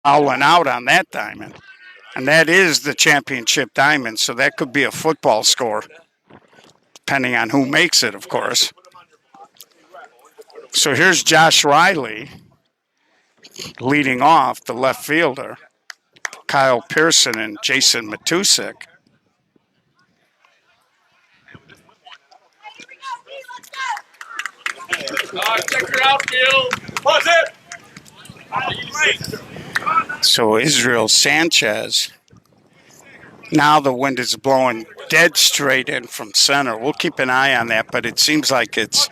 fouling out on that diamond. And that is the championship diamond, so that could be a football score, depending on who makes it, of course. So here's Josh Riley leading off, the left fielder, Kyle Pearson and Jason Matusik. Check your outfield. Pause it. So Israel Sanchez. Now the wind is blowing dead straight in from center. We'll keep an eye on that, but it seems like it's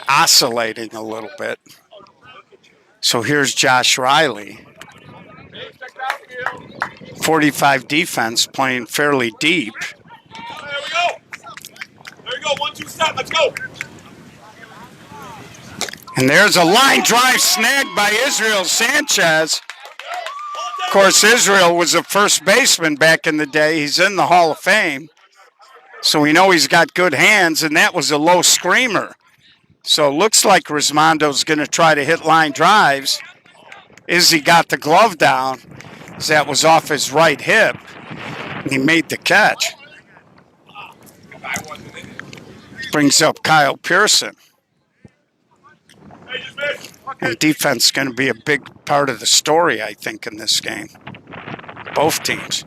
oscillating a little bit. So here's Josh Riley. 45 defense playing fairly deep. There we go. There we go. 1-2 stop. Let's go. And there's a line drive snagged by Israel Sanchez. Of course, Israel was a first baseman back in the day. He's in the Hall of Fame. So we know he's got good hands, and that was a low screamer. So it looks like Resmondo's going to try to hit line drives. Izzy got the glove down. That was off his right hip, and he made the catch. Brings up Kyle Pearson. And defense is going to be a big part of the story, I think, in this game. Both teams.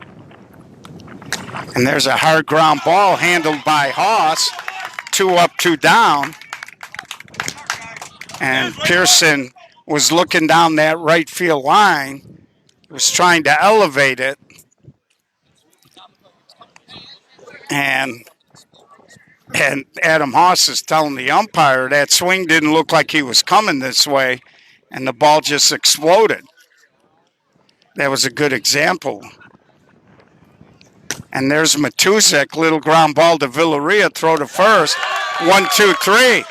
And there's a hard ground ball handled by Haas. 2 up, 2 down. And Pearson was looking down that right field line. He was trying to elevate it. And Adam Haas is telling the umpire that swing didn't look like he was coming this way, and the ball just exploded. That was a good example. And there's Matusik, little ground ball to Villarreal, throw to first. 1, 2, 3.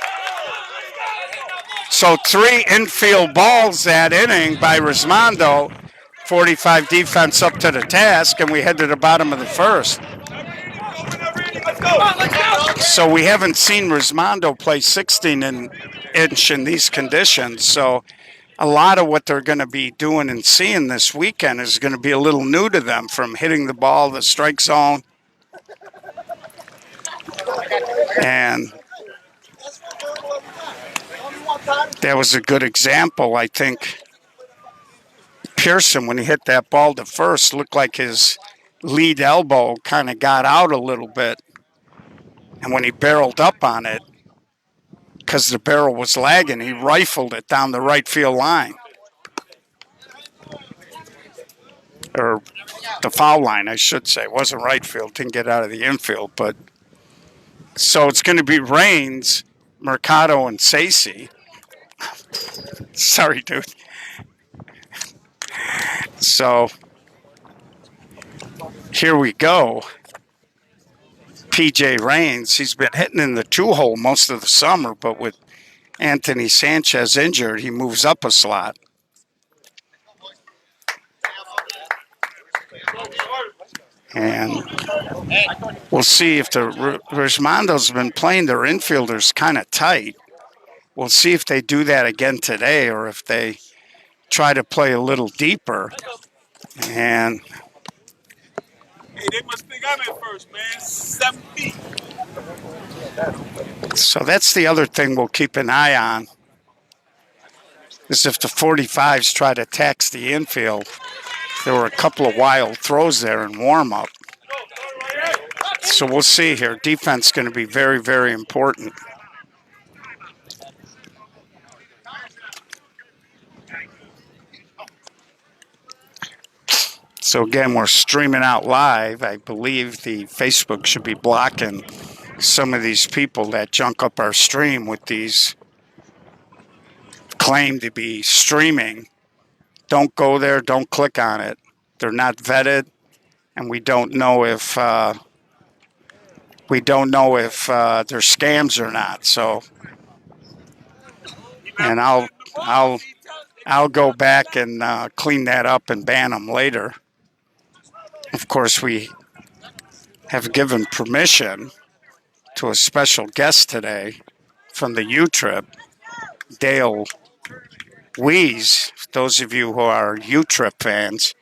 So 3 infield balls that inning by Resmondo. 45 defense up to the task, and we head to the bottom of the first. So we haven't seen Resmondo play 16-inch in these conditions. So a lot of what they're going to be doing and seeing this weekend is going to be a little new to them, from hitting the ball, the strike zone. And that was a good example, I think. Pearson, when he hit that ball to first, looked like his lead elbow kind of got out a little bit. And when he barreled up on it, because the barrel was lagging, he rifled it down the right field line. Or the foul line, I should say. It wasn't right field, didn't get out of the infield. But so it's going to be Raines, Mercado, and Sacy. Sorry, dude. So here we go. PJ Raines, he's been hitting in the 2-hole most of the summer, but with Anthony Sanchez injured, he moves up a slot. And we'll see if Resmondo's been playing their infielders kind of tight. We'll see if they do that again today, or if they try to play a little deeper. And hey, they must think I'm at first, man. 7 feet. So that's the other thing we'll keep an eye on, is if the 45s try to tax the infield. There were a couple of wild throws there in warm-up. So we'll see here. Defense is going to be very, very important. So again, we're streaming out live. I believe the Facebook should be blocking some of these people that junk up our stream with these claim to be streaming. Don't go there. Don't click on it. They're not vetted, and we don't know if they're scams or not. So, and I'll go back and clean that up and ban them later. Of course, we have given permission to a special guest today from the U-Trip, Dale Wheeze, those of you who are U-Trip fans,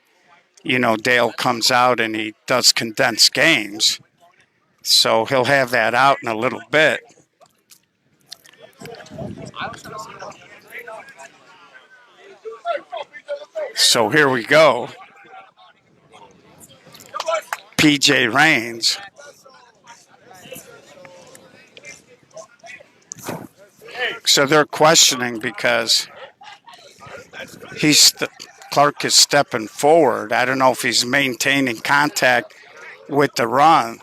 you know Dale comes out and he does condensed games. So he'll have that out in a little bit. So here we go. PJ Raines. So they're questioning because Clark is stepping forward. I don't know if he's maintaining contact with the run.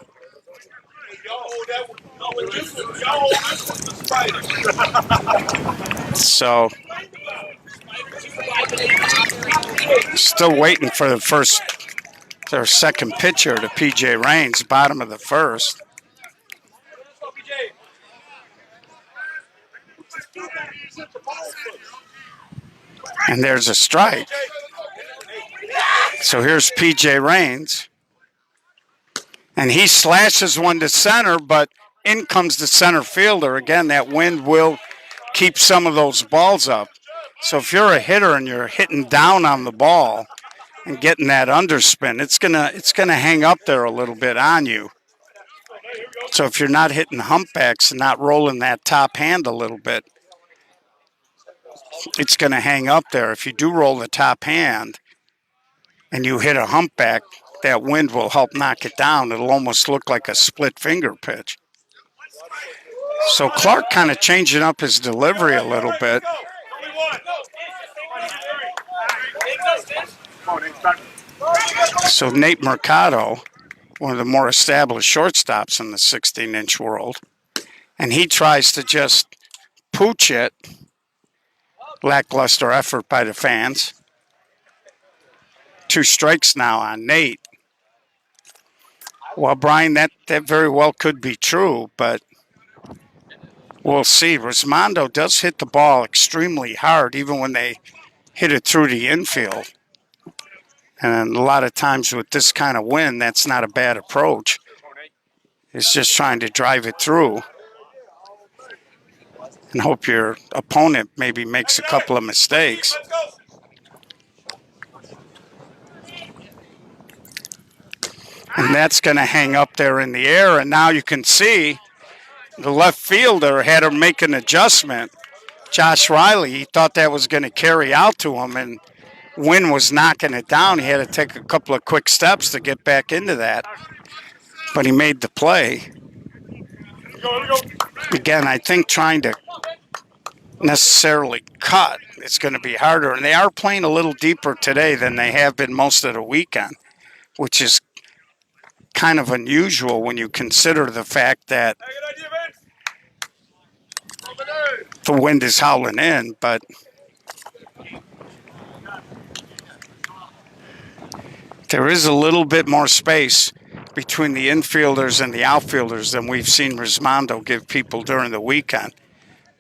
So still waiting for their second pitcher to PJ Raines, bottom of the first. And there's a strike. So here's PJ Raines. And he slashes one to center, but in comes the center fielder. Again, that wind will keep some of those balls up. So if you're a hitter and you're hitting down on the ball and getting that underspin, it's gonna hang up there a little bit on you. So if you're not hitting humpbacks and not rolling that top hand a little bit, it's going to hang up there. If you do roll the top hand and you hit a humpback, that wind will help knock it down. It'll almost look like a split finger pitch. So Clark kind of changing up his delivery a little bit. So Nate Mercado, one of the more established shortstops in the 16-inch world, and he tries to just pooch it. Lackluster effort by the fans. 2 strikes now on Nate. Well, Brian, that very well could be true, but we'll see. Resmondo does hit the ball extremely hard, even when they hit it through the infield. And a lot of times with this kind of wind, that's not a bad approach. It's just trying to drive it through and hope your opponent maybe makes a couple of mistakes. And that's going to hang up there in the air. And now you can see the left fielder had to make an adjustment. Josh Riley, he thought that was going to carry out to him, and wind was knocking it down. He had to take a couple of quick steps to get back into that. But he made the play. Again, I think trying to necessarily cut, it's going to be harder. And they are playing a little deeper today than they have been most of the weekend, which is kind of unusual when you consider the fact that the wind is howling in. But there is a little bit more space between the infielders and the outfielders than we've seen Resmondo give people during the weekend.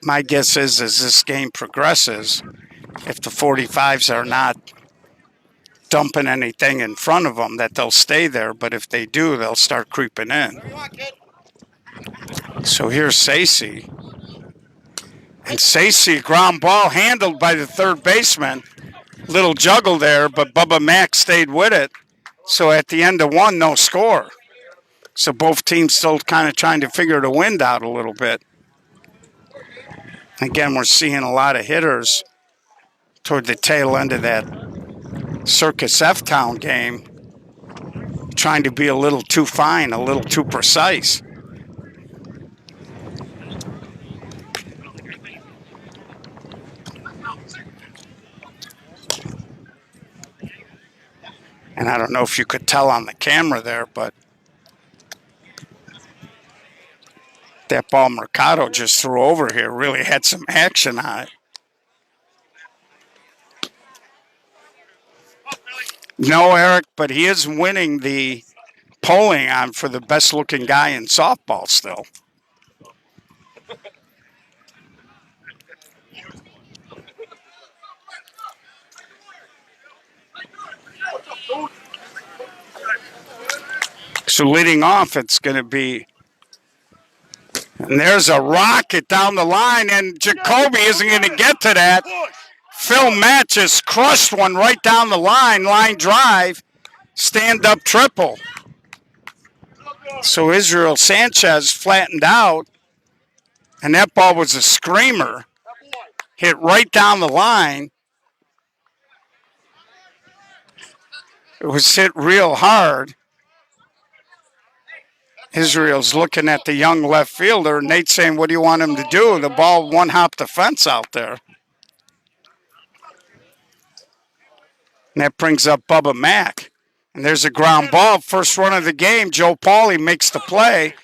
My guess is as this game progresses, if the 45's are not dumping anything in front of them, that they'll stay there. But if they do, they'll start creeping in. So here's Sacy. And Sacy, ground ball handled by the third baseman. Little juggle there, but Bubba Mack stayed with it. So at the end of 1, no score. So both teams still kind of trying to figure the wind out a little bit. Again, we're seeing a lot of hitters toward the tail end of that Circus F-Town game trying to be a little too fine, a little too precise. And I don't know if you could tell on the camera there, but that ball Mercado just threw over here really had some action on it. No, Eric, but he is winning the polling on for the best looking guy in softball still. So leading off, it's going to be, and there's a rocket down the line, and Jacoby isn't going to get to that. Phil Matt just crushed one right down the line drive, stand-up triple. So Israel Sanchez flattened out, and that ball was a screamer. Hit right down the line. It was hit real hard. Israel's looking at the young left fielder, and Nate's saying, what do you want him to do? The ball one-hopped the fence out there. And that brings up Bubba Mack. And there's a ground ball. First run of the game, Joe Pauly makes the play.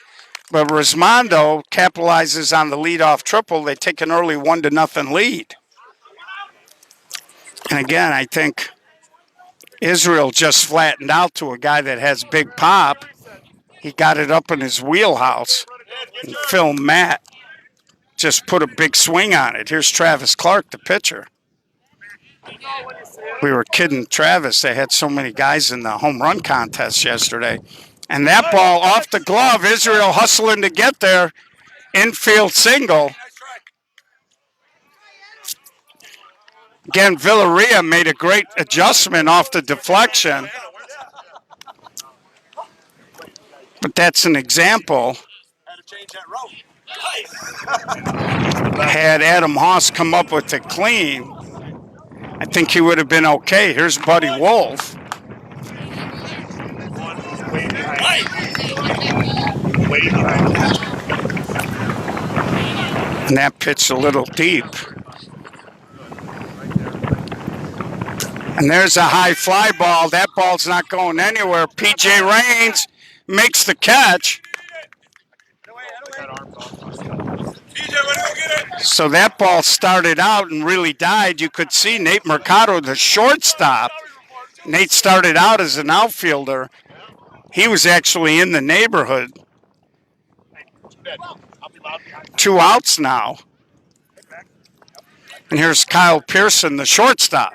But Resmondo capitalizes on the leadoff triple. They take an early 1-0 lead. And again, I think Israel just flattened out to a guy that has big pop. He got it up in his wheelhouse. And Phil Matt just put a big swing on it. Here's Travis Clark, the pitcher. We were kidding Travis. They had so many guys in the home run contest yesterday. And that ball off the glove, Israel hustling to get there. Infield single. Again, Villarreal made a great adjustment off the deflection. But that's an example. Had Adam Haas come up with it clean, I think he would have been okay. Here's Buddy Wolf. And that pitch a little deep. And there's a high fly ball. That ball's not going anywhere. PJ Raines makes the catch. So that ball started out and really died. You could see Nate Mercado, the shortstop. Nate started out as an outfielder. He was actually in the neighborhood. 2 outs now. And here's Kyle Pearson, the shortstop.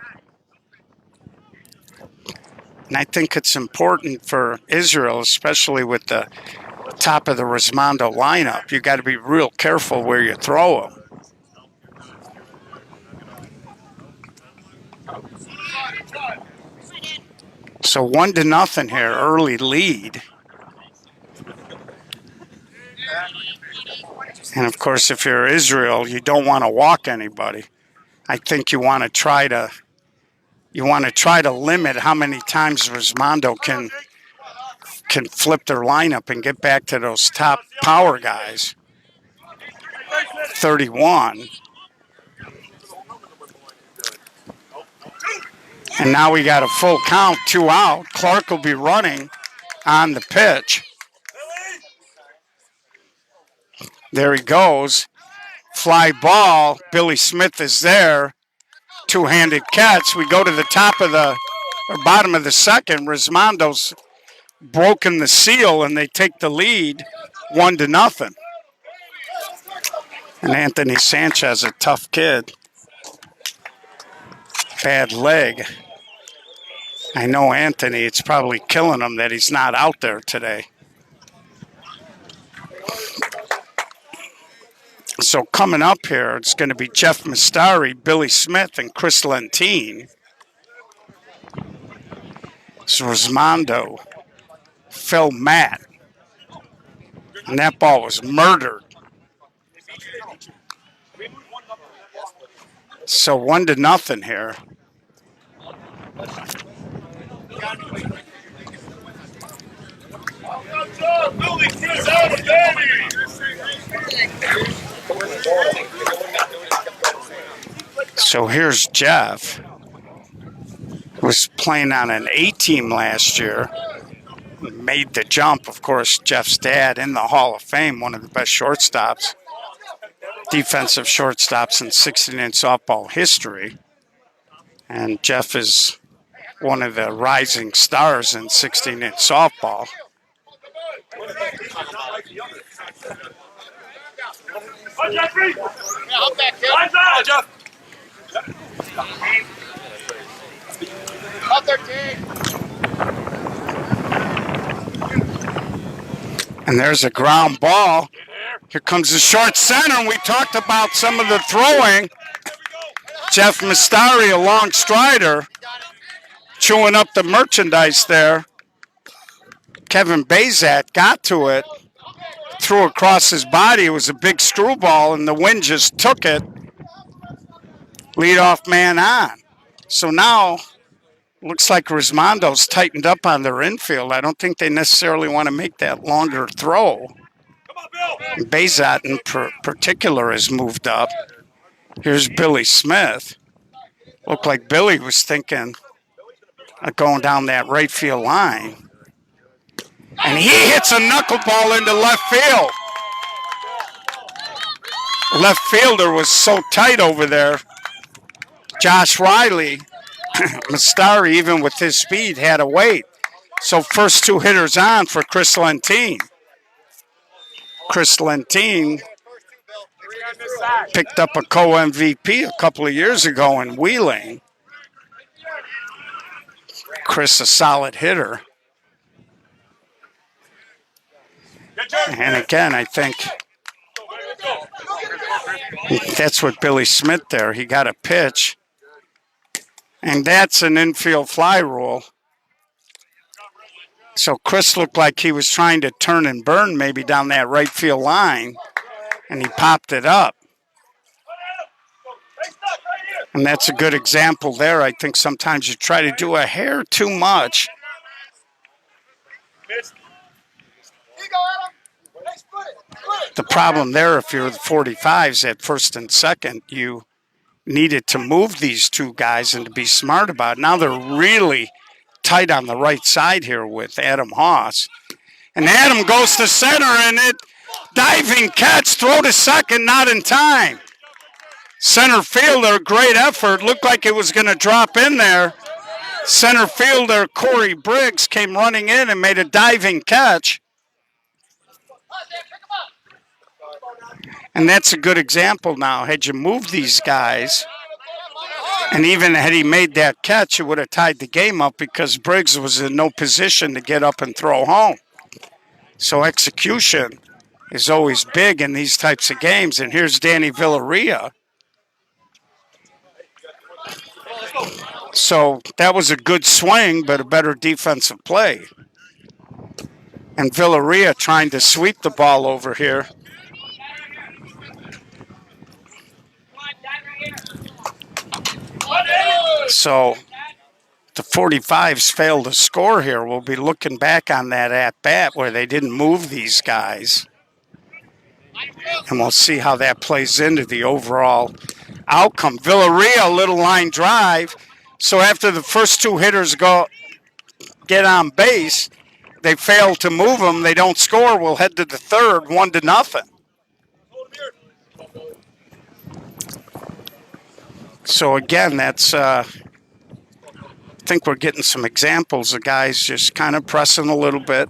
And I think it's important for Israel, especially with the top of the Resmondo lineup. You got to be real careful where you throw them. So 1-0 here, early lead. And of course, if you're Israel, you don't want to walk anybody. I think you want to try to limit how many times Resmondo can flip their lineup and get back to those top power guys. 31. And now we got a full count, 2 out. Clark will be running on the pitch. There he goes. Fly ball. Billy Smith is there. Two-handed catch. We go to the top of the, or bottom of the second. Resmondo's broken the seal, and they take the lead 1-0. And Anthony Sanchez, a tough kid. Bad leg. I know Anthony, it's probably killing him that he's not out there today. So coming up here, it's going to be Jeff Mastari, Billy Smith, and Chris Lentine. It's Resmondo, Phil Matt. And that ball was murdered. So 1-0 here. So here's Jeff, who was playing on an A-team last year. Made the jump, of course, Jeff's dad in the Hall of Fame, one of the best shortstops, defensive shortstops in 16-inch softball history. And Jeff is one of the rising stars in 16-inch softball. Hi, Jeffrey. Yeah, I'm back here. Hi, Jeff. Up 13. And there's a ground ball. Here comes the short center, and we talked about some of the throwing. Jeff Mastari, a long strider, chewing up the merchandise there. Kevin Bazat got to it, threw across his body. It was a big screwball, and the wind just took it. Leadoff man on. So now, looks like Resmondo's tightened up on their infield. I don't think they necessarily want to make that longer throw. Bazat in particular has moved up. Here's Billy Smith. Looked like Billy was thinking of going down that right field line. And he hits a knuckleball into left field. Left fielder was so tight over there. Josh Riley, Mastari, even with his speed, had to wait. So first two hitters on for Chris Lentine. Chris Lentine picked up a co-MVP a couple of years ago in Wheeling. Chris, a solid hitter. And again, I think that's what Billy Smith there. He got a pitch. And that's an infield fly rule. So Chris looked like he was trying to turn and burn maybe down that right field line. And he popped it up. And that's a good example there. I think sometimes you try to do a hair too much. The problem there, if you're the 45's at first and second, you needed to move these two guys and to be smart about it. Now they're really tight on the right side here with Adam Haas. And Adam goes to center, and it diving catch, throw to second, not in time. Center fielder, great effort. Looked like it was going to drop in there. Center fielder Corey Briggs came running in and made a diving catch. And that's a good example now. Had you moved these guys, and even had he made that catch, it would have tied the game up because Briggs was in no position to get up and throw home. So execution is always big in these types of games. And here's Danny Villarreal. So that was a good swing, but a better defensive play. And Villarreal trying to sweep the ball over here. So the 45's failed to score here. We'll be looking back on that at-bat where they didn't move these guys. And we'll see how that plays into the overall outcome. Villarreal, little line drive. So after the first two hitters get on base, they fail to move them. They don't score. We'll head to the third, 1-0. So again, that's I think we're getting some examples of guys just kind of pressing a little bit.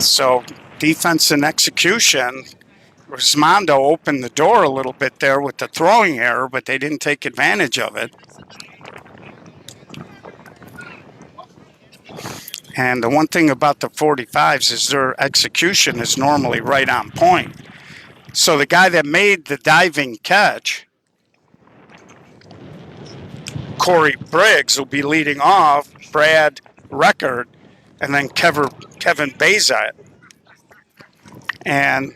So defense and execution. Resmondo opened the door a little bit there with the throwing error, but they didn't take advantage of it. And the one thing about the 45's is their execution is normally right on point. So the guy that made the diving catch, Corey Briggs, will be leading off, Brad Record, and then Kevin Bazat. And,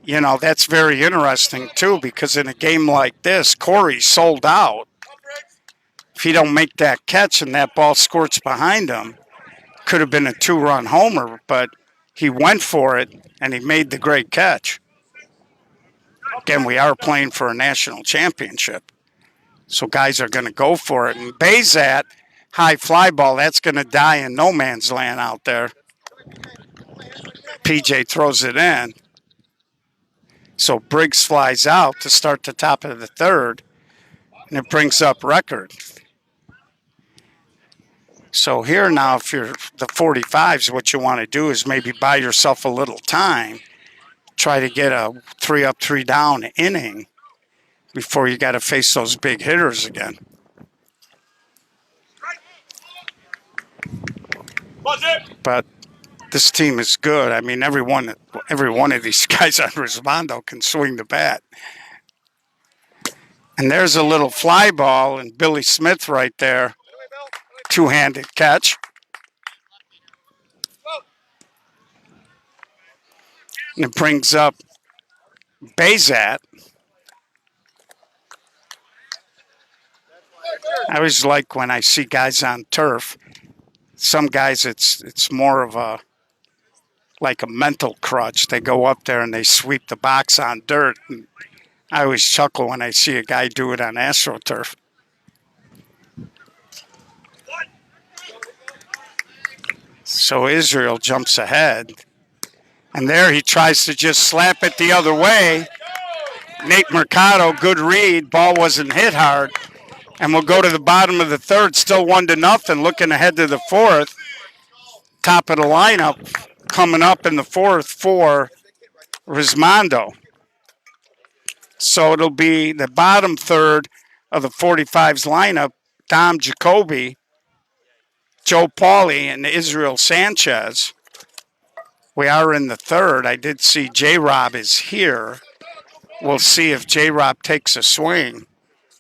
you know, that's very interesting, too, because in a game like this, Corey sold out. If he don't make that catch and that ball squirts behind him, could have been a two-run homer, but he went for it, and he made the great catch. Again, we are playing for a national championship, so guys are going to go for it. And Bazat, high fly ball, that's going to die in no man's land out there. PJ throws it in. So Briggs flies out to start the top of the third, and it brings up Record. So here now, if you're the 45's, what you want to do is maybe buy yourself a little time, try to get a 3-up, 3-down inning before you got to face those big hitters again. But This team is good. I mean, every one of these guys on Resmondo can swing the bat. And there's a little fly ball, and Billy Smith right there. Two-handed catch. And it brings up Bazat. I always like when I see guys on turf. Some guys, it's more of a like a mental crutch. They go up there and they sweep the box on dirt. And I always chuckle when I see a guy do it on AstroTurf. So Israel jumps ahead. And there he tries to just slap it the other way. Nate Mercado, good read. Ball wasn't hit hard. And we'll go to the bottom of the third, still 1-0, looking ahead to the fourth. Top of the lineup coming up in the fourth for Resmondo. So it'll be the bottom third of the 45's lineup, Dom Jacoby, Joe Pauly, and Israel Sanchez. We are in the third. I did see J-Rob is here. We'll see if J-Rob takes a swing.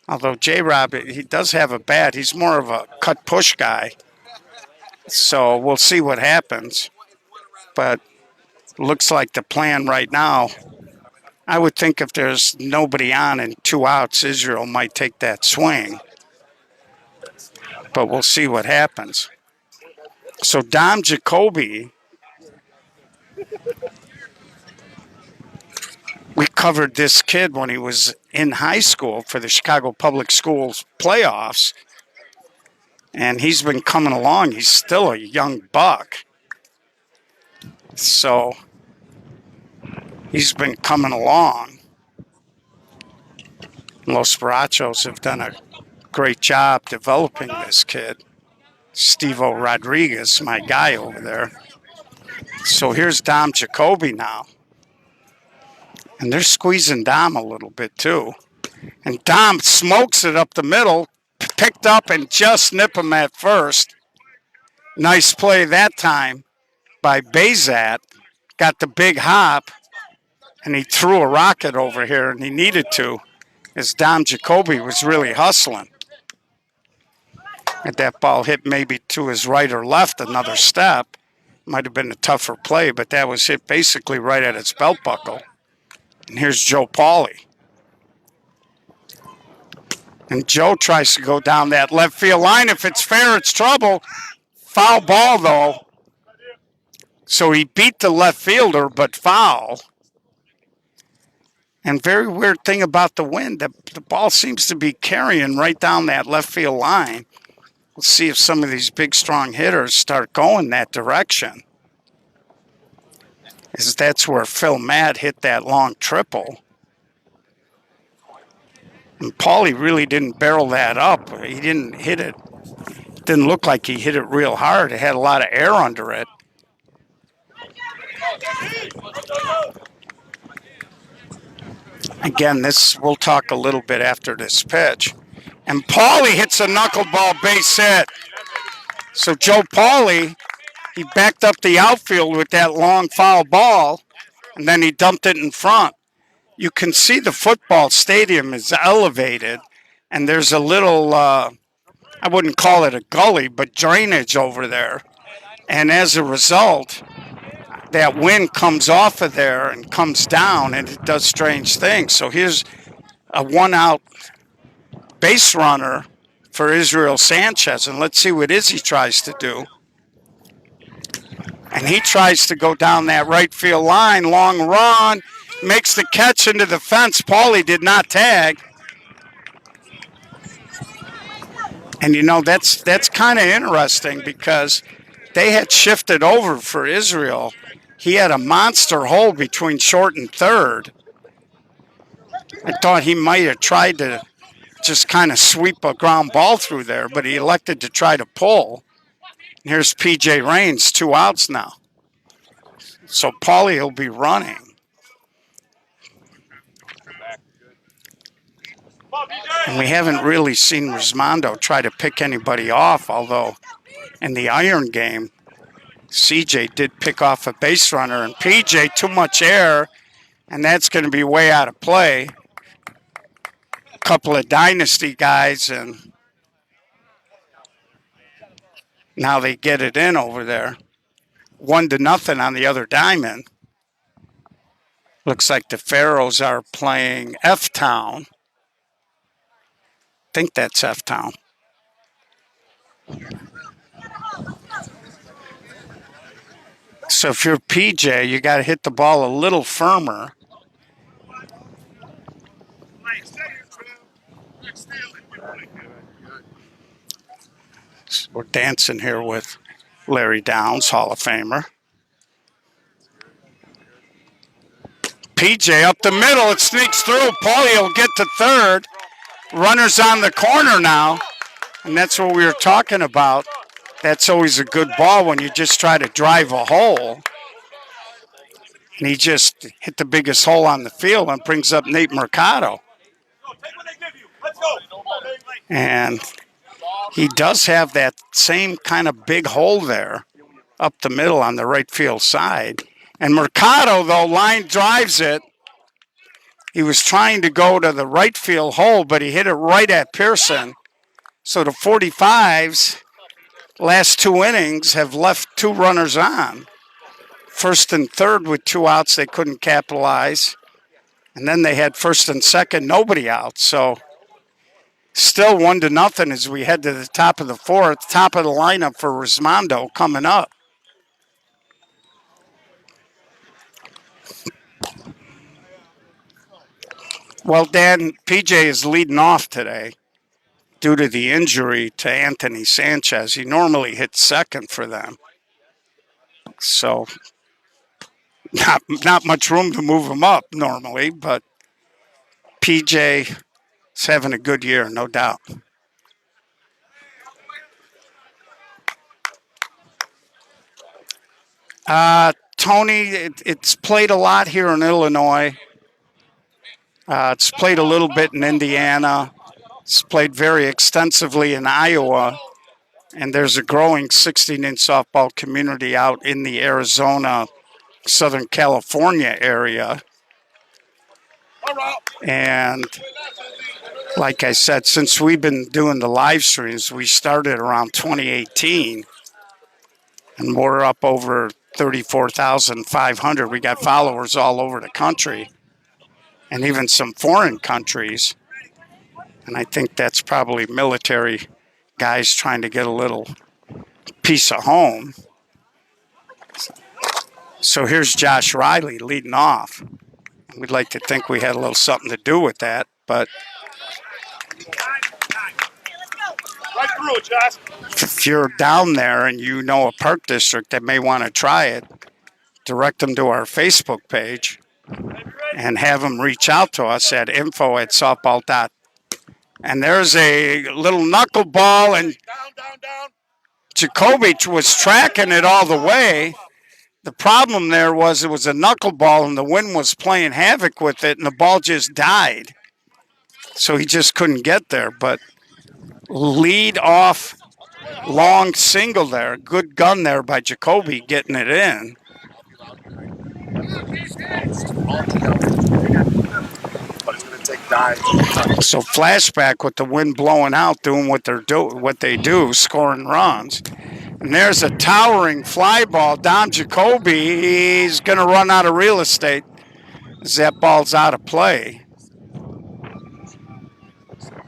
Although J-Rob, he does have a bat. He's more of a cut-push guy. So we'll see what happens. But looks like the plan right now, I would think if there's nobody on and 2 outs, Israel might take that swing. But we'll see what happens. So Dom Jacoby, we covered this kid when he was in high school for the Chicago Public Schools playoffs. And he's been coming along. He's still a young buck. So he's been coming along. Los Barachos have done a great job developing this kid. Steve-O Rodriguez, my guy over there. So here's Dom Jacoby now. And they're squeezing Dom a little bit too. And Dom smokes it up the middle, picked up and just nipped him at first. Nice play that time by Bazat. Got the big hop, and he threw a rocket over here, and he needed to, as Dom Jacoby was really hustling. And that ball hit maybe to his right or left another step. Might have been a tougher play, but that was hit basically right at his belt buckle. And here's Joe Pauly. And Joe tries to go down that left field line. If it's fair, it's trouble. Foul ball, though. So he beat the left fielder, but foul. And very weird thing about the wind, the ball seems to be carrying right down that left field line. We'll see if some of these big, strong hitters start going that direction. That's where Phil Matt hit that long triple. And Paulie really didn't barrel that up. He didn't hit it. Didn't look like he hit it real hard. It had a lot of air under it. Again, we'll talk a little bit after this pitch. And Paulie hits a knuckleball base hit. So Joe Paulie, he backed up the outfield with that long foul ball, and then he dumped it in front. You can see the football stadium is elevated, and there's a little, I wouldn't call it a gully, but drainage over there. And as a result, that wind comes off of there and comes down, and it does strange things. So here's a 1-out base runner for Israel Sanchez, and let's see what Izzy tries to do. And he tries to go down that right field line, long run, makes the catch into the fence. Paulie did not tag. And, that's kind of interesting because they had shifted over for Israel. He had a monster hole between short and third. I thought he might have tried to just kind of sweep a ground ball through there, but he elected to try to pull. And here's P.J. Raines, 2 outs now. So Paulie will be running. And we haven't really seen Resmondo try to pick anybody off, although in the Iron game, CJ did pick off a base runner, and PJ too much air, and that's going to be way out of play. A couple of dynasty guys, and now they get it in over there. 1-0 on the other diamond. Looks like the Pharaohs are playing F-Town. I think that's F-Town. So if you're PJ, you got to hit the ball a little firmer. We're dancing here with Larry Downs, Hall of Famer. PJ up the middle, it sneaks through. Paulie will get to third. Runner's on the corner now, and that's what we were talking about. That's always a good ball when you just try to drive a hole. And he just hit the biggest hole on the field and brings up Nate Mercado. And he does have that same kind of big hole there up the middle on the right field side. And Mercado, though, line drives it. He was trying to go to the right field hole, but he hit it right at Pearson. So the 45's last 2 innings have left 2 runners on. First and third with 2 outs, they couldn't capitalize. And then they had first and second, nobody out. So still 1-0 as we head to the top of the fourth. Top of the lineup for Resmondo coming up. Well, Dan, PJ is leading off today due to the injury to Anthony Sanchez. He normally hits second for them. So not much room to move him up normally, but PJ is having a good year, no doubt. Tony, it's played a lot here in Illinois. It's played a little bit in Indiana. It's played very extensively in Iowa. And there's a growing 16-inch softball community out in the Arizona, Southern California area. And like I said, since we've been doing the live streams, we started around 2018. And we're up over 34,500. We got followers all over the country and even some foreign countries. And I think that's probably military guys trying to get a little piece of home. So here's Josh Riley leading off. We'd like to think we had a little something to do with that, but Right through it, Josh. if you're down there and you know a park district that may want to try it, direct them to our Facebook page and have them reach out to us at info@softball. And there's a little knuckleball, and Jacoby was tracking it all the way. The problem there was it was a knuckleball, and the wind was playing havoc with it, and the ball just died. So he just couldn't get there. But lead off long single there. Good gun there by Jacoby getting it in. So flashback with the wind blowing out, doing what they do, scoring runs. And there's a towering fly ball. Dom Jacoby, he's going to run out of real estate as that ball's out of play.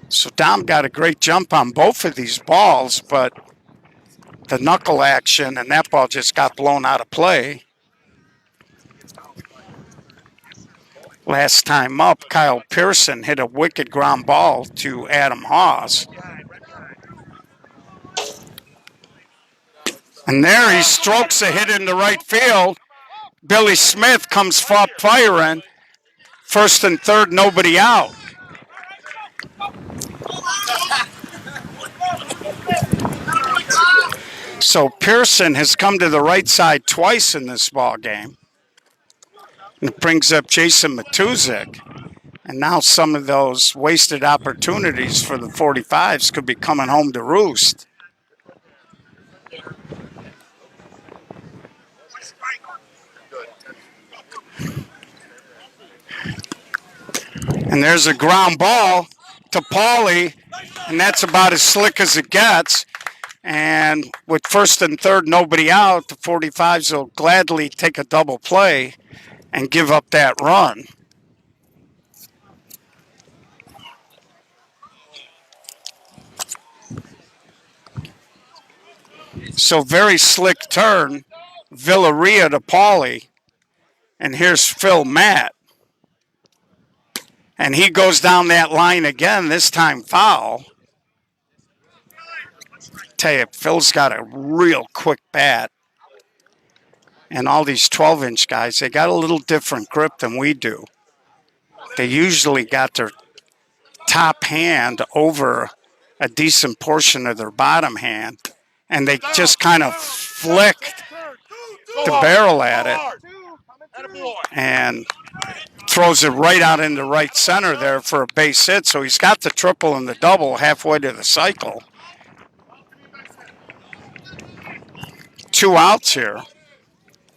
So Dom got a great jump on both of these balls, but the knuckle action and that ball just got blown out of play. Last time up, Kyle Pearson hit a wicked ground ball to Adam Haas. And there he strokes a hit into right field. Billy Smith comes firing. First and third, nobody out. So Pearson has come to the right side twice in this ball game. It brings up Jason Matuzik. And now some of those wasted opportunities for the 45's could be coming home to roost. And there's a ground ball to Paulie, and that's about as slick as it gets. And with first and third, nobody out, the 45's will gladly take a double play and give up that run. So very slick turn, Villarreal to Paulie. And here's Phil Matt. And he goes down that line again, this time foul. Tell you, Phil's got a real quick bat. And all these 12-inch guys, they got a little different grip than we do. They usually got their top hand over a decent portion of their bottom hand, and they just kind of flicked the barrel at it and throws it right out into right center there for a base hit. So he's got the triple and the double halfway to the cycle. 2 outs here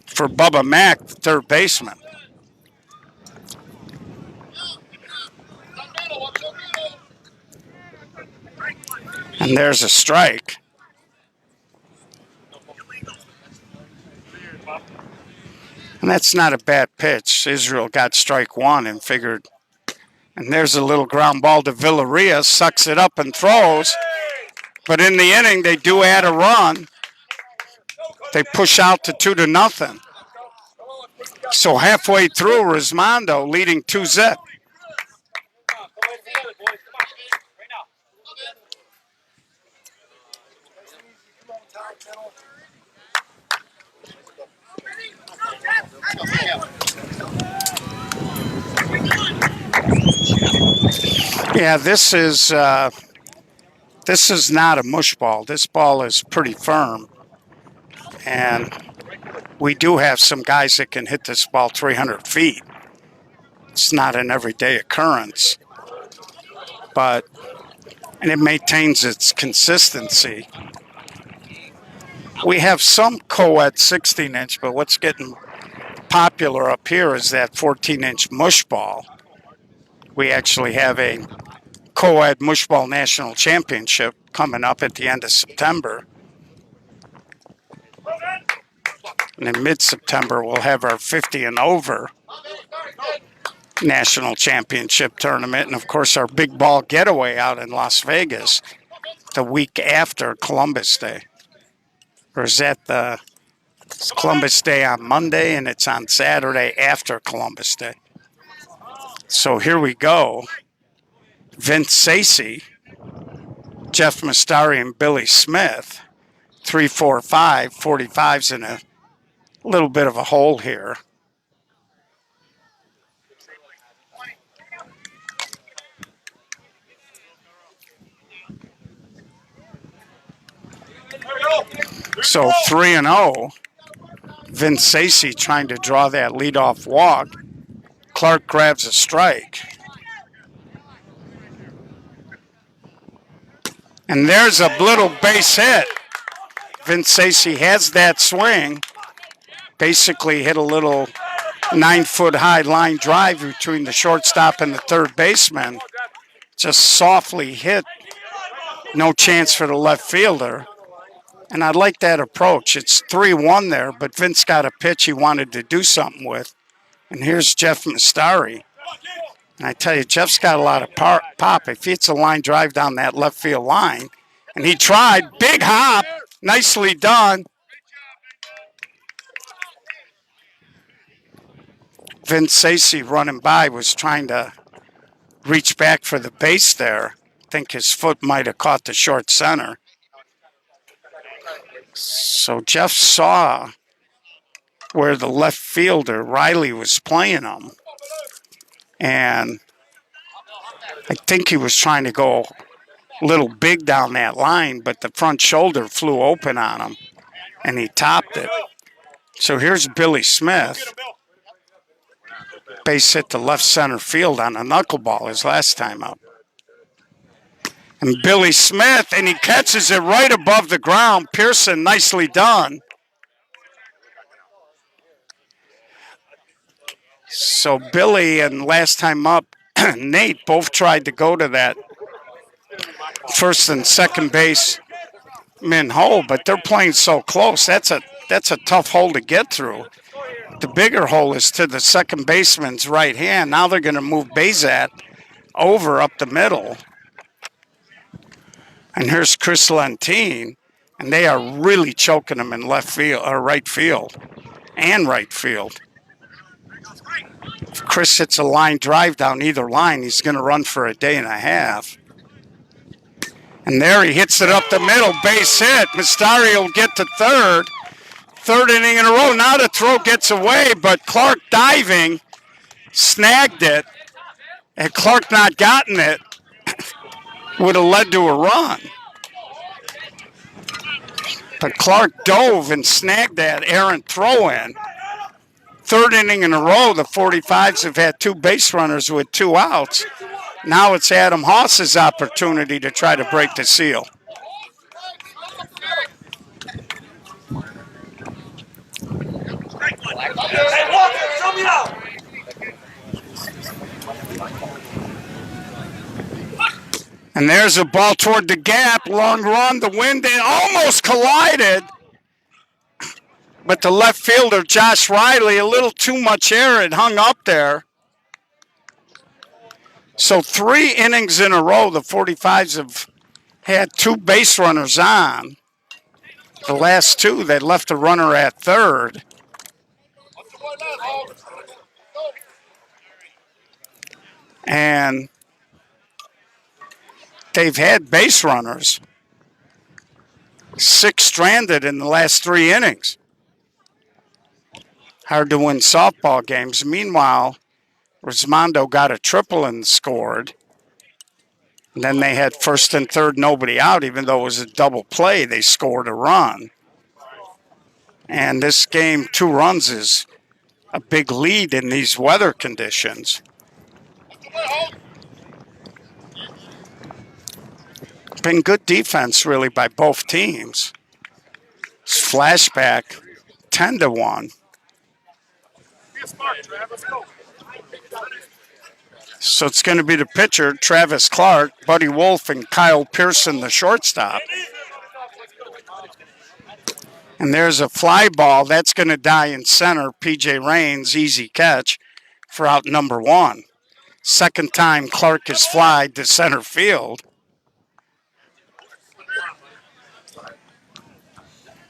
for Bubba Mack, the third baseman. And there's a strike. And that's not a bad pitch. Israel got strike one and figured. And there's a little ground ball to Villarreal, sucks it up and throws. But in the inning, they do add a run. They push out to 2-0. So halfway through, Resmondo leading 2-0. Yeah, this is not a mush ball. This ball is pretty firm. And we do have some guys that can hit this ball 300 feet. It's not an everyday occurrence. And it maintains its consistency. We have some co-ed 16-inch, but what's getting popular up here is that 14-inch mush ball. We actually have a co-ed mush ball national championship coming up at the end of September. And in mid-September, we'll have our 50 and over national championship tournament. And, of course, our big ball getaway out in Las Vegas the week after Columbus Day. Or is that the Columbus Day on Monday, and it's on Saturday after Columbus Day? So here we go. Vince Sacy, Jeff Mastari, and Billy Smith. 3, 4, 5, 45's in a little bit of a hole here. So 3-0. Vince Sacy trying to draw that leadoff walk. Clark grabs a strike. And there's a little base hit. Vince Sacy has that swing. Basically hit a little 9-foot high line drive between the shortstop and the third baseman. Just softly hit. No chance for the left fielder. And I like that approach. It's 3-1 there, but Vince got a pitch he wanted to do something with. And here's Jeff Mastari. And I tell you, Jeff's got a lot of pop. If he hits a line drive down that left field line, and he tried, big hop, nicely done. Vince Sacy running by was trying to reach back for the base there. I think his foot might have caught the short center. So Jeff saw where the left fielder, Riley, was playing him. And I think he was trying to go a little big down that line, but the front shoulder flew open on him, and he topped it. So here's Billy Smith. Base hit the left center field on a knuckleball his last time up. And Billy Smith, and he catches it right above the ground. Pearson, nicely done. So Billy, and last time up, Nate both tried to go to that first and second base hole, but they're playing so close. That's a tough hole to get through. The bigger hole is to the second baseman's right hand. Now they're going to move Bazat over up the middle. And here's Chris Lentine, and they are really choking him in left field or right field and right field. If Chris hits a line drive down either line, he's going to run for a day and a half. And there he hits it up the middle, base hit. Mistari will get to third. Third inning in a row. Now the throw gets away, but Clark diving snagged it. Had Clark not gotten it, would have led to a run. But Clark dove and snagged that errant throw in. Third inning in a row, the 45's have had two base runners with two outs. Now it's Adam Haas's opportunity to try to break the seal. And there's a ball toward the gap. Long run, the wind almost collided. But the left fielder, Josh Riley, a little too much air, it hung up there. So 3 innings in a row, the 45's have had two base runners on. The last two, they left a runner at third. And they've had base runners, 6 stranded in the last 3 innings. Hard to win softball games. Meanwhile, Resmondo got a triple and scored. And then they had first and third, nobody out. Even though it was a double play, they scored a run. And this game, 2 runs is a big lead in these weather conditions. Been good defense, really, by both teams. Flashback, 10-1. So it's going to be the pitcher, Travis Clark, Buddy Wolf, and Kyle Pearson, the shortstop. And there's a fly ball. That's going to die in center. P.J. Raines, easy catch for out number 1. Second time Clark has flied to center field.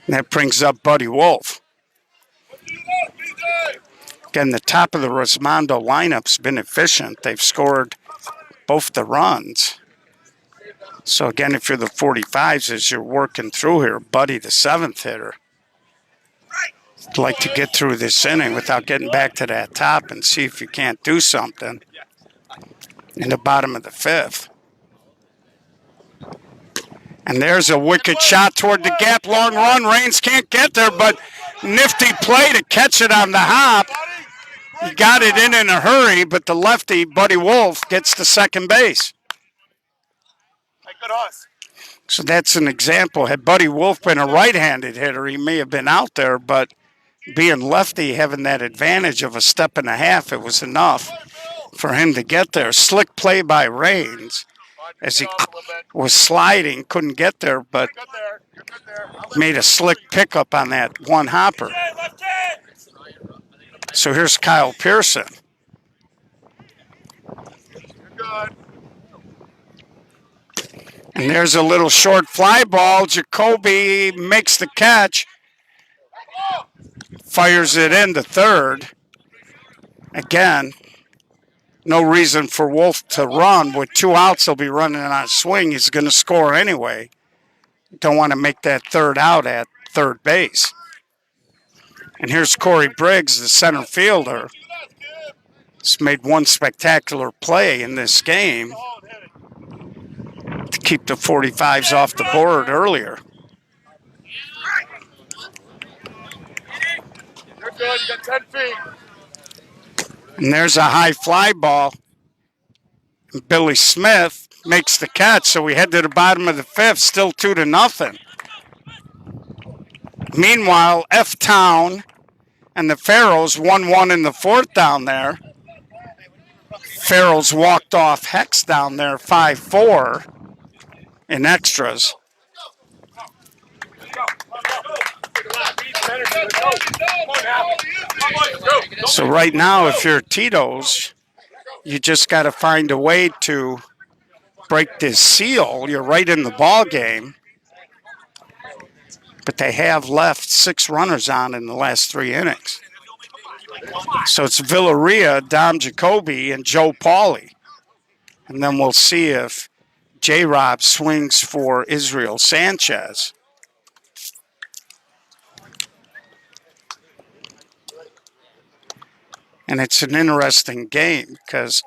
And that brings up Buddy Wolf. Again, the top of the Resmondo lineup's been efficient. They've scored both the runs. So again, if you're the 45's as you're working through here, Buddy, the 7th hitter, would like to get through this inning without getting back to that top and see if you can't do something in the bottom of the 5th. And there's a wicked shot toward the gap, long run. Raines can't get there, but nifty play to catch it on the hop. He got it in a hurry, but the lefty, Buddy Wolf, gets to second base. So that's an example. Had Buddy Wolf been a right-handed hitter, he may have been out there, but being lefty, having that advantage of a step and a half, it was enough for him to get there. Slick play by Raines as he was sliding, couldn't get there, but made a slick pickup on that one hopper. So here's Kyle Pearson. And there's a little short fly ball. Jacoby makes the catch. Fires it into third. Again, no reason for Wolf to run. With 2 outs, he'll be running on a swing. He's going to score anyway. Don't want to make that third out at third base. And here's Corey Briggs, the center fielder. He's made one spectacular play in this game to keep the 45's off the board earlier. You're good. You got 10 feet. And there's a high fly ball. And Billy Smith makes the catch, so we head to the bottom of the 5th, still 2-0. Meanwhile, F-Town and the Pharaohs 1-1 in the 4th down there. Farrell's walked off Hex down there 5-4 in extras. So right now, if you're Tito's, you just got to find a way to break this seal. You're right in the ball game. But they have left 6 runners on in the last 3 innings. So it's Villarreal, Dom Jacoby, and Joe Pauly. And then we'll see if J-Rob swings for Israel Sanchez. And it's an interesting game because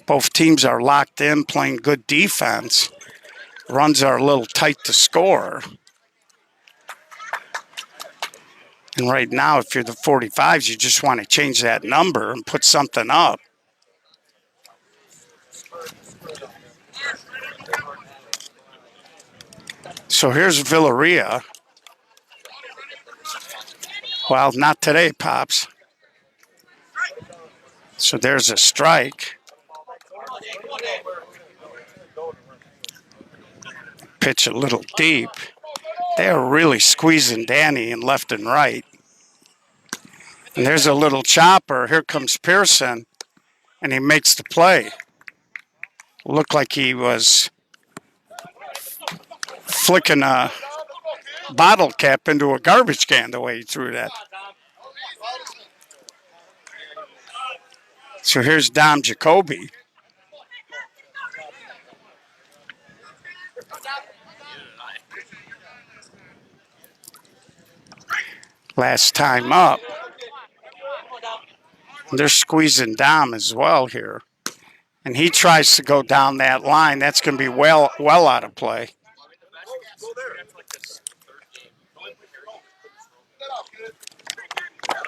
both teams are locked in, playing good defense. Runs are a little tight to score. And right now, if you're the 45's, you just want to change that number and put something up. So here's Villarreal. Well, not today, Pops. So there's a strike. Pitch a little deep. They're really squeezing Danny in left and right. And there's a little chopper. Here comes Pearson, and he makes the play. Looked like he was flicking a bottle cap into a garbage can the way he threw that. So here's Dom Jacoby. Last time up. They're squeezing Dom as well here. And he tries to go down that line. That's going to be well out of play.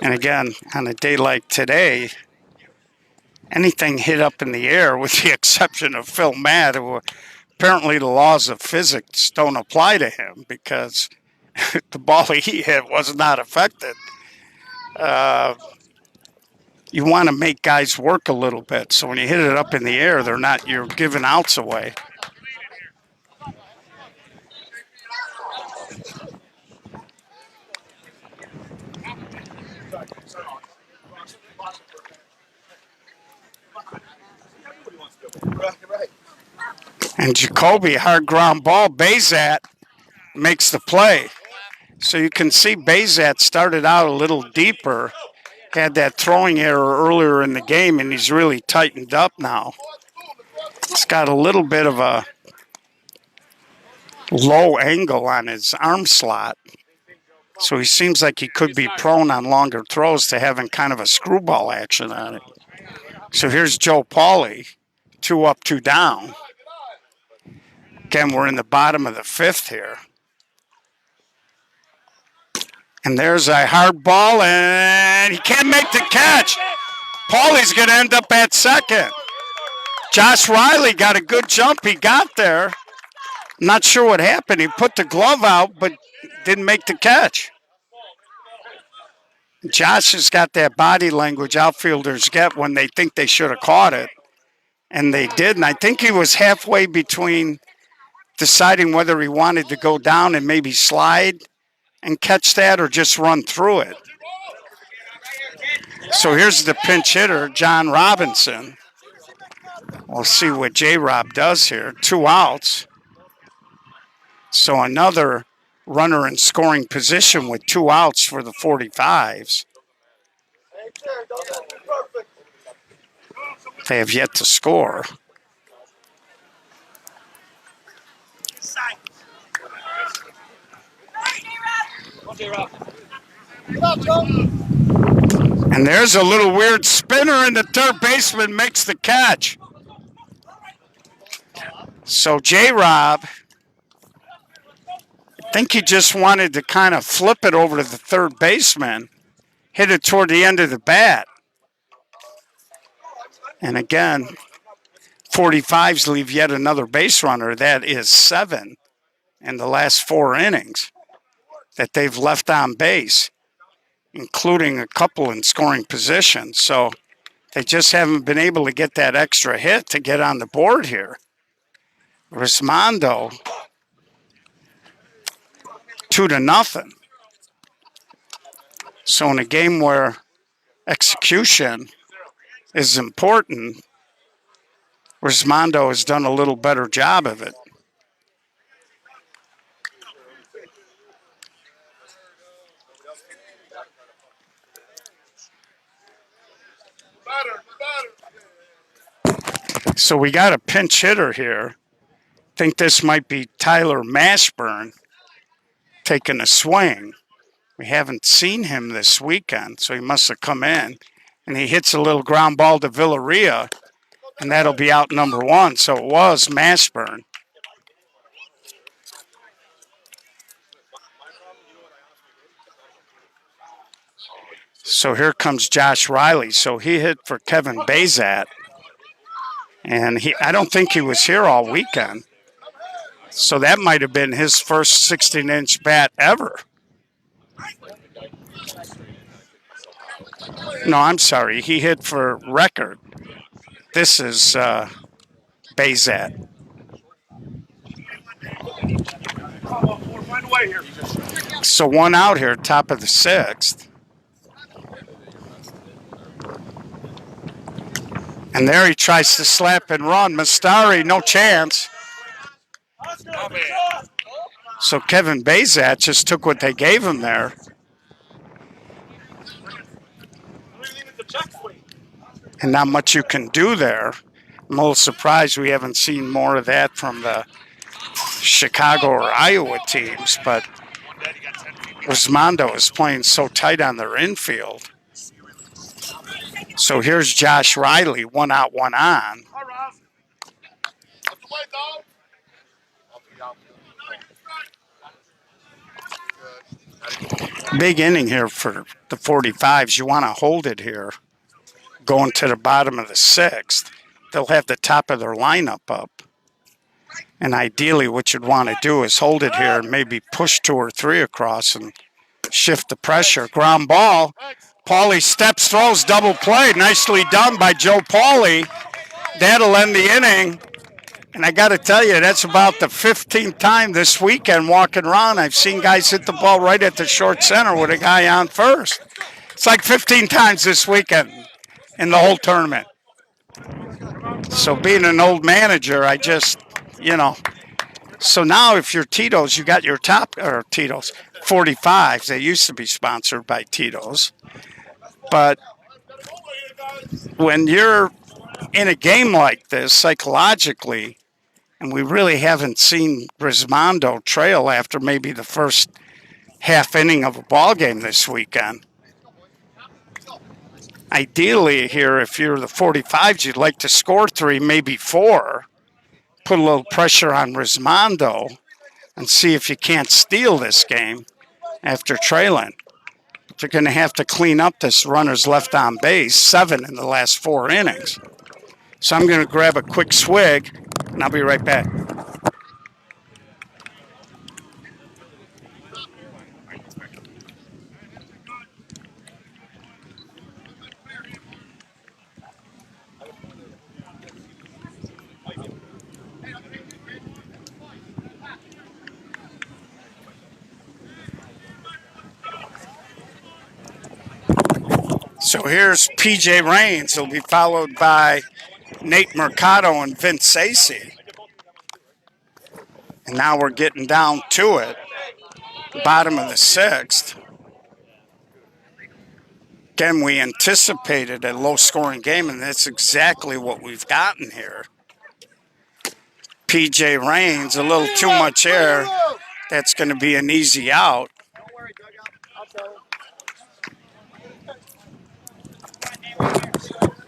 And again, on a day like today, anything hit up in the air, with the exception of Phil Matt, who apparently the laws of physics don't apply to him because the ball he hit was not affected. You want to make guys work a little bit. So when you hit it up in the air, you're giving outs away. And Jacoby, hard ground ball. Bazat makes the play. So you can see Bazat started out a little deeper, had that throwing error earlier in the game, and he's really tightened up now. He's got a little bit of a low angle on his arm slot. So he seems like he could be prone on longer throws to having kind of a screwball action on it. So here's Joe Pauly, 2 up, 2 down. Again, we're in the bottom of the 5th here. And there's a hard ball, and he can't make the catch. Pauly's going to end up at second. Josh Riley got a good jump. He got there. I'm not sure what happened. He put the glove out, but didn't make the catch. Josh has got that body language outfielders get when they think they should have caught it. And they did. And I think he was halfway between deciding whether he wanted to go down and maybe slide and catch that or just run through it. So here's the pinch hitter, John Robinson. We'll see what J-Rob does here. 2 outs. So another runner in scoring position with 2 outs for the 45's. They have yet to score. And there's a little weird spinner, and the third baseman makes the catch. So J-Rob, I think he just wanted to kind of flip it over to the third baseman, hit it toward the end of the bat. And again, 45's leave yet another base runner. That is 7 in the last 4 innings that they've left on base, including a couple in scoring position. So They just haven't been able to get that extra hit to get on the board here. Resmondo, 2-0. So in a game where execution is important, Resmondo has done a little better job of it. So we got a pinch hitter here. Think this might be Tyler Mashburn taking a swing. We haven't seen him this weekend, so he must have come in. And he hits a little ground ball to Villarreal, and that'll be out number 1. So it was Mashburn. So here comes Josh Riley. So he hit for Kevin Bazat. And I don't think he was here all weekend. So that might have been his first 16-inch bat ever. No, I'm sorry. He hit for record. This is Bazat. So 1 out here, top of the 6th. And there he tries to slap and run. Mastari, no chance. So Kevin Bazat just took what they gave him there. And not much you can do there. I'm a little surprised we haven't seen more of that from the Chicago or Iowa teams, but Resmondo is playing so tight on their infield. So here's Josh Riley, 1 out, 1 on. Big inning here for the 45's. You want to hold it here. Going to the bottom of the 6th. They'll have the top of their lineup up. And ideally what you'd want to do is hold it here and maybe push 2 or 3 across and shift the pressure. Ground ball. Pauly steps, throws, double play. Nicely done by Joe Pauly. That'll end the inning. And I got to tell you, that's about the 15th time this weekend walking around I've seen guys hit the ball right at the short center with a guy on first. It's like 15 times this weekend in the whole tournament. So being an old manager, I just, So now if you're Tito's, you got your top, or Tito's, 45's. They used to be sponsored by Tito's. But when you're in a game like this, psychologically, and we really haven't seen Resmondo trail after maybe the first half inning of a ball game this weekend. Ideally here, if you're the 45's, you'd like to score 3, maybe 4. Put a little pressure on Resmondo and see if you can't steal this game after trailing. But you're going to have to clean up this runners left on base, 7 in the last 4 innings. So I'm going to grab a quick swig, and I'll be right back. So here's P.J. Raines. He'll be followed by Nate Mercado and Vince Sacy. And now we're getting down to it. Bottom of the 6th. Again, we anticipated a low-scoring game, and that's exactly what we've gotten here. P.J. Raines, a little too much air. That's going to be an easy out.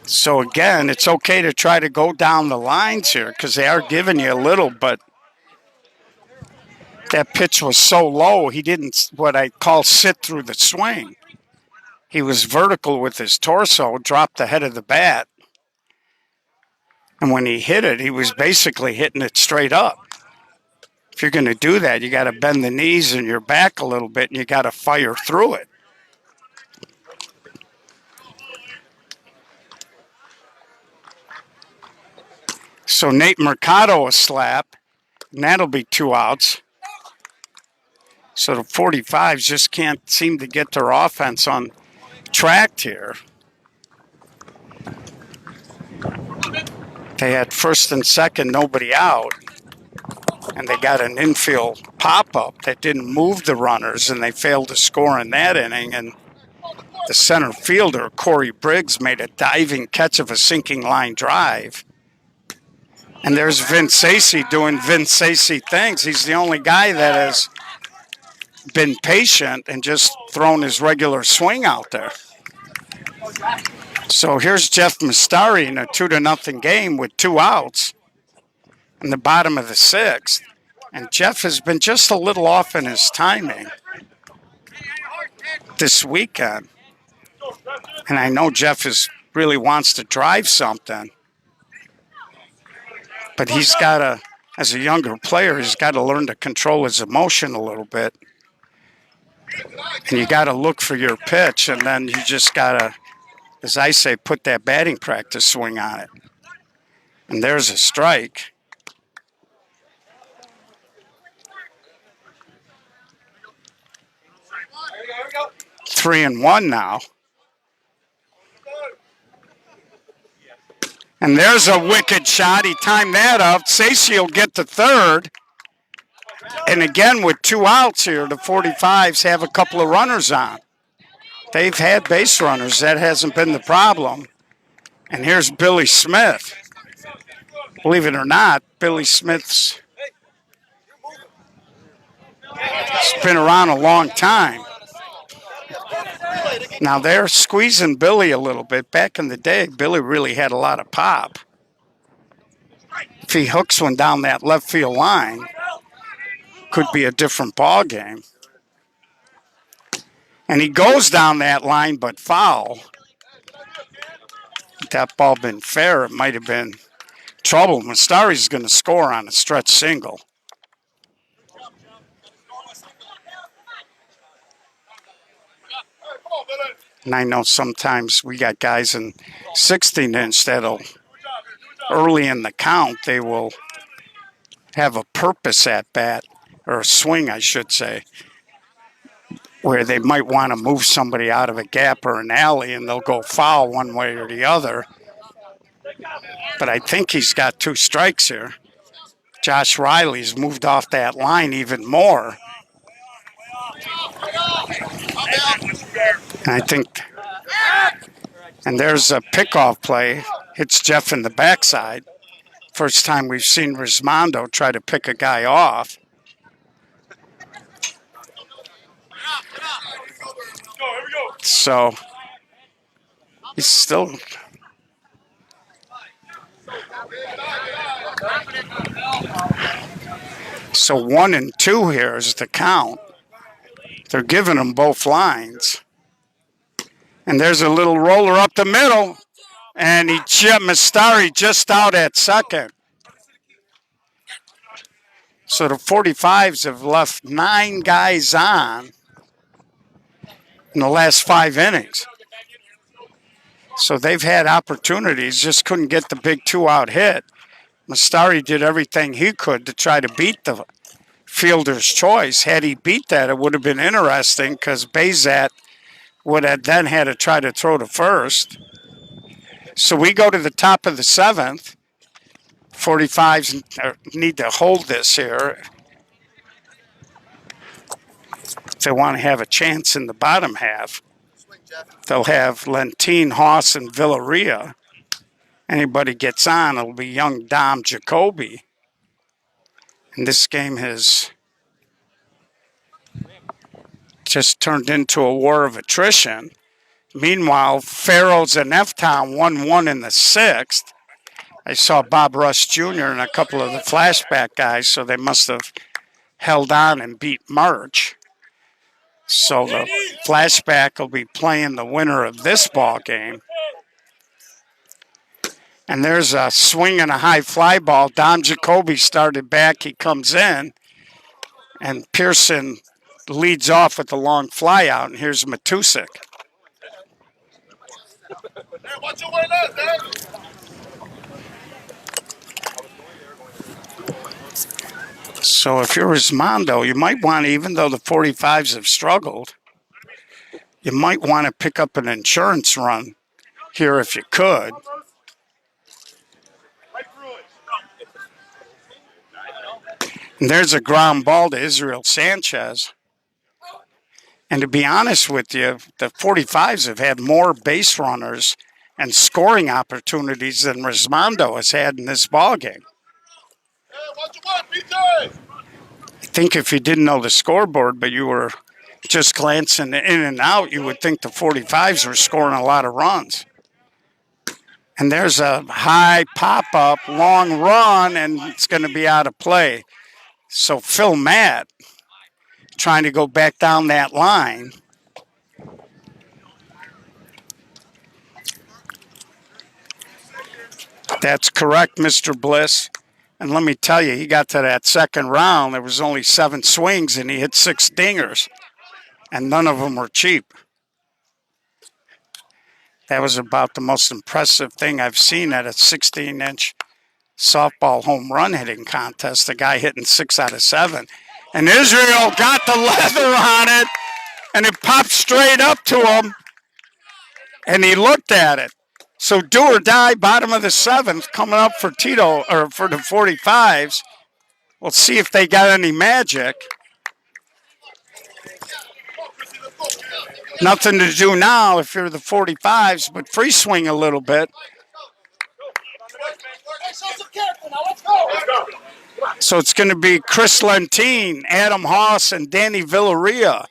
So again, it's okay to try to go down the lines here because they are giving you a little, but that pitch was so low, he didn't what I call sit through the swing. He was vertical with his torso, dropped the head of the bat. And when he hit it, he was basically hitting it straight up. If you're going to do that, you got to bend the knees and your back a little bit, and you got to fire through it. So Nate Mercado a slap, and that'll be 2 outs. So the 45s just can't seem to get their offense on track here. They had first and second, nobody out, and they got an infield pop-up that didn't move the runners, and they failed to score in that inning. And the center fielder, Corey Briggs, made a diving catch of a sinking line drive. And there's Vince Sacy doing Vince Sacy things. He's the only guy that has been patient and just thrown his regular swing out there. So here's Jeff Mastari in a 2-0 game with 2 outs in the bottom of the 6th. And Jeff has been just a little off in his timing this weekend. And I know Jeff really wants to drive something. But he's got to, as a younger player, he's got to learn to control his emotion a little bit. And you got to look for your pitch, and then you just got to, as I say, put that batting practice swing on it. And there's a strike. Three and one now. And there's a wicked shot. He timed that up. Sacy will get the third. And again, with 2 outs here, the 45s have a couple of runners on. They've had base runners. That hasn't been the problem. And here's Billy Smith. Believe it or not, Billy Smith's been around a long time. Now they're squeezing Billy a little bit. Back in the day, Billy really had a lot of pop. If he hooks one down that left field line, could be a different ball game. And he goes down that line, but foul. If that ball been fair, it might have been trouble. Mastari's going to score on a stretch single. And I know sometimes we got guys in 16-inch that'll, early in the count, they will have a purpose at bat, or a swing, I should say, where they might want to move somebody out of a gap or an alley, and they'll go foul one way or the other. But I think he's got 2 strikes here. Josh Riley's moved off that line even more. And I think, and there's a pickoff play. Hits Jeff in the backside. First time we've seen Resmondo try to pick a guy off. So he's still. So 1 and 2 here is the count. They're giving them both lines. And there's a little roller up the middle. And Mastari just out at second. So the 45s have left 9 guys on in the last 5 innings. So they've had opportunities, just couldn't get the big 2-out hit. Mastari did everything he could to try to beat the fielder's choice. Had he beat that, it would have been interesting because Bazat would have then had to try to throw to first. So we go to the top of the 7th. 45s need to hold this here if they want to have a chance in the bottom half. They'll have Lentin, Haas, and Villarreal. Anybody gets on, it'll be young Dom Jacoby. And this game has just turned into a war of attrition. Meanwhile, Farrell's and F-Town 1-1 in the 6th. I saw Bob Rush Jr. and a couple of the flashback guys, so they must have held on and beat March. So the flashback will be playing the winner of this ball game. And there's a swing and a high fly ball. Dom Jacoby started back. He comes in. And Pearson leads off with the long fly out. And here's Matusik. So if you're Resmondo, you might want, even though the 45s have struggled, you might want to pick up an insurance run here if you could. And there's a ground ball to Israel Sanchez. And to be honest with you, the 45s have had more base runners and scoring opportunities than Resmondo has had in this ballgame. I think if you didn't know the scoreboard, but you were just glancing in and out, you would think the 45s were scoring a lot of runs. And there's a high pop-up, long run, and it's going to be out of play. So Phil Matt trying to go back down that line. That's correct, Mr. Bliss. And let me tell you, he got to that second round. There was only 7 swings, and he hit 6 dingers, and none of them were cheap. That was about the most impressive thing I've seen at a 16-inch softball home run hitting contest. The guy hitting 6 out of 7. And Israel got the leather on it, and it popped straight up to him, and he looked at it. So do or die, bottom of the 7th, coming up for Tito, or for the 45s. We'll see if they got any magic. Nothing to do now if you're the 45s, but free swing a little bit. So it's going to be Chris Lentine, Adam Haas, and Danny Villarreal.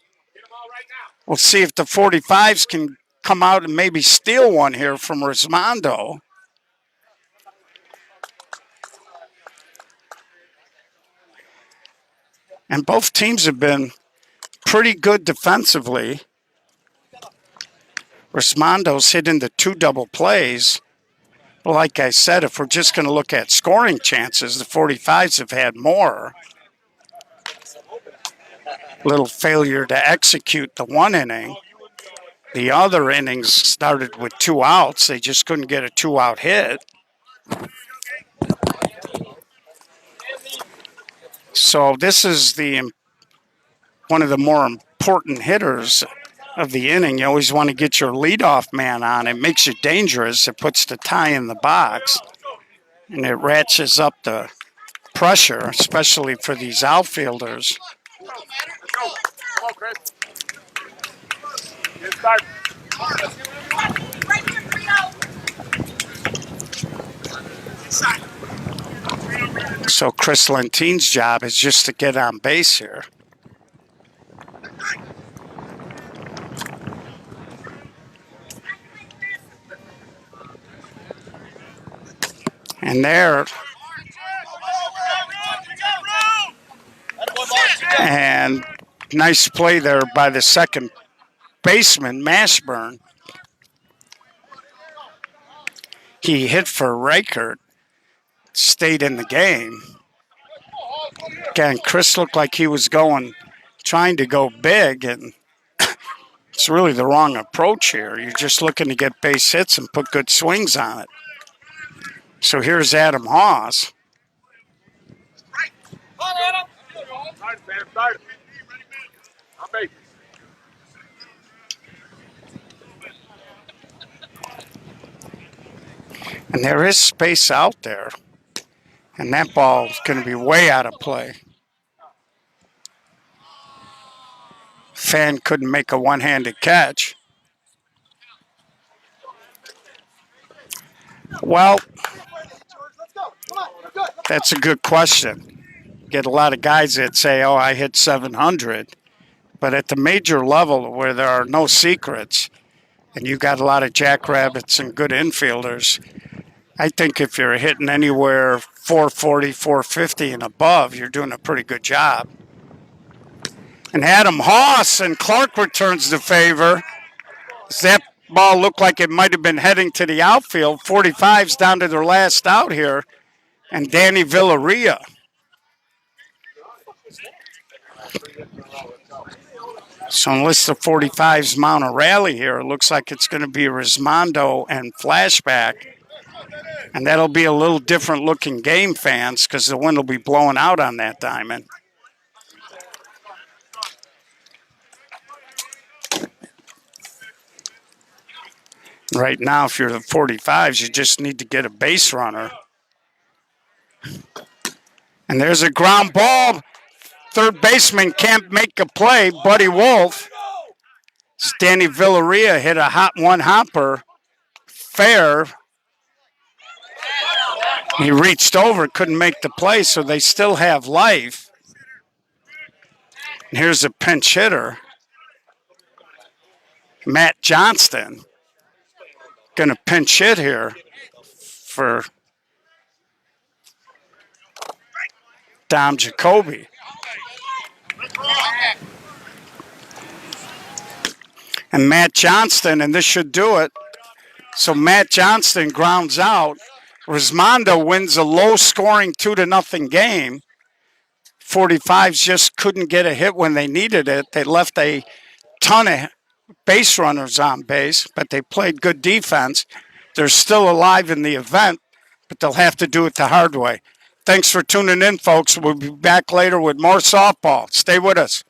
We'll see if the 45s can come out and maybe steal one here from Resmondo. And both teams have been pretty good defensively. Resmondo's hitting the 2 double plays. But like I said, if we're just going to look at scoring chances, the 45s have had more. Little failure to execute the 1 inning. The other innings started with 2 outs. They just couldn't get a 2-out hit. So this is one of the more important hitters of the inning. You always want to get your leadoff man on. It makes you dangerous. It puts the tie in the box, and it ratchets up the pressure, especially for these outfielders. So Chris Lentine's job is just to get on base here. And there, and nice play there by the second baseman, Mashburn. He hit for Reichert, stayed in the game. Again, Chris looked like he was trying to go big, and it's really the wrong approach here. You're just looking to get base hits and put good swings on it. So here's Adam Haas. And there is space out there. And that ball is going to be way out of play. Fan couldn't make a one-handed catch. Well, that's a good question. Get a lot of guys that say, oh, I hit 700. But at the major level where there are no secrets and you got a lot of jackrabbits and good infielders, I think if you're hitting anywhere 440, 450 and above, you're doing a pretty good job. And Adam Haas and Clark returns the favor. That ball looked like it might have been heading to the outfield. 45's down to their last out here. And Danny Villarreal. So unless the 45's mount a rally here, it looks like it's going to be Resmondo and Flashback And that'll be a little different looking game, fans, because the wind will be blowing out on that diamond. Right now, if you're the 45s, you just need to get a base runner. And there's a ground ball. Third baseman can't make a play. Buddy Wolf. Danny Villarreal hit a hot one hopper. Fair. He reached over, couldn't make the play, so they still have life. And here's a pinch hitter. Matt Johnston. Going to pinch hit here for Dom Jacoby. And Matt Johnston, and this should do it. So Matt Johnston grounds out. Resmondo wins a low-scoring 2-0 game. 45s just couldn't get a hit when they needed it. They left a ton of base runners on base, but they played good defense. They're still alive in the event, but they'll have to do it the hard way. Thanks for tuning in, folks. We'll be back later with more softball. Stay with us.